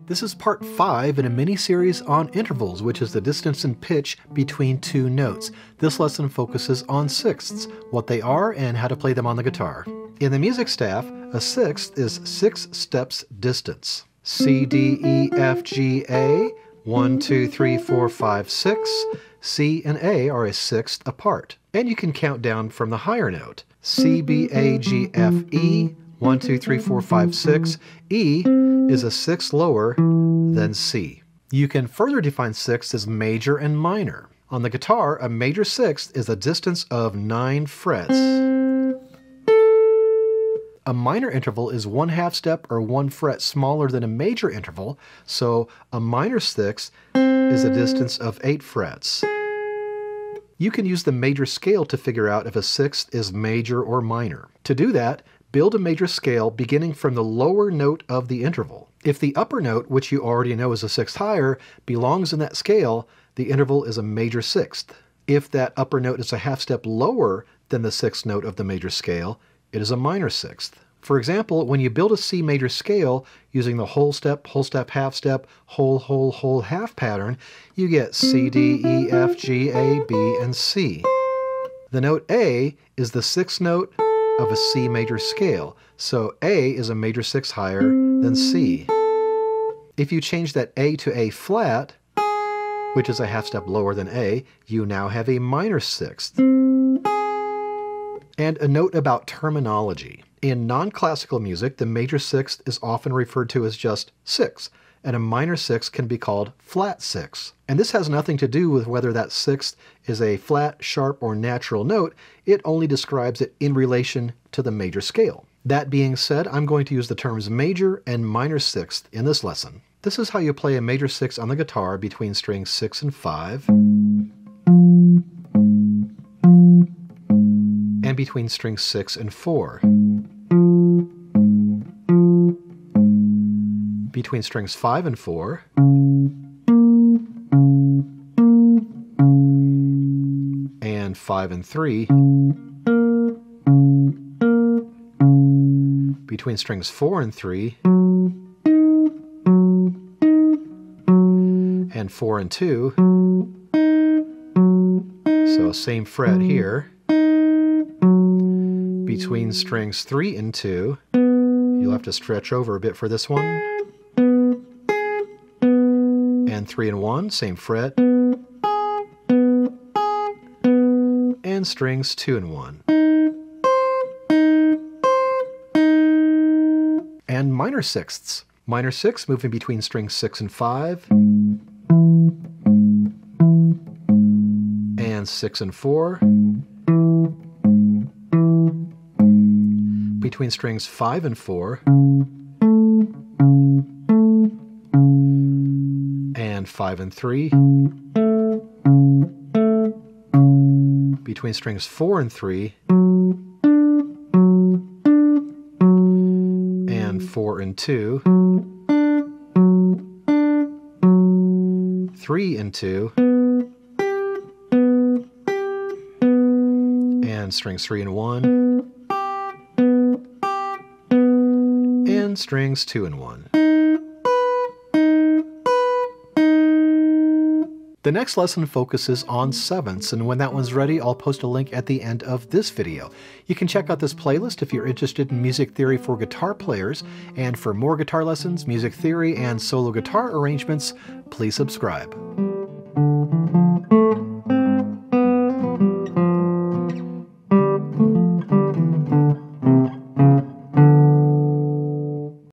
This is part 5 in a mini-series on intervals, which is the distance and pitch between two notes. This lesson focuses on sixths, what they are and how to play them on the guitar. In the music staff, a sixth is 6 steps distance. C, D, E, F, G, A, 1, 2, 3, 4, 5, 6. C and A are a sixth apart. And you can count down from the higher note. C, B, A, G, F, E, 1, 2, 3, 4, 5, 6. E is a sixth lower than C. You can further define sixths as major and minor. On the guitar, a major sixth is a distance of 9 frets. A minor interval is 1/2 step or 1 fret smaller than a major interval, so a minor sixth is a distance of 8 frets. You can use the major scale to figure out if a sixth is major or minor. To do that, build a major scale beginning from the lower note of the interval. If the upper note, which you already know is a sixth higher, belongs in that scale, the interval is a major sixth. If that upper note is a 1/2 step lower than the sixth note of the major scale, it is a minor sixth. For example, when you build a C major scale using the whole step, half step, whole, half pattern, you get C, D, E, F, G, A, B, and C. The note A is the sixth note of a C major scale, so A is a major sixth higher than C. If you change that A to A flat, which is a 1/2 step lower than A, you now have a minor sixth. And a note about terminology. In non-classical music, the major sixth is often referred to as just 6, and a minor sixth can be called flat 6. And this has nothing to do with whether that sixth is a flat, sharp, or natural note. It only describes it in relation to the major scale. That being said, I'm going to use the terms major and minor sixth in this lesson. This is how you play a major sixth on the guitar between strings 6 and 5, and between strings 6 and 4. Between strings 5 and 4, and 5 and 3, between strings 4 and 3, and 4 and 2, so same fret here. Between strings 3 and 2, you'll have to stretch over a bit for this one. And 3 and 1, same fret. And strings 2 and 1. And minor sixths. Minor sixths moving between strings 6 and 5. And 6 and 4. Between strings 5 and 4, and 5 and 3, between strings 4 and 3, and 4 and 2, 3 and 2, and strings 3 and 1, and strings 2 and 1. The next lesson focuses on sevenths, and when that one's ready, I'll post a link at the end of this video. You can check out this playlist if you're interested in music theory for guitar players, and for more guitar lessons, music theory, and solo guitar arrangements, please subscribe.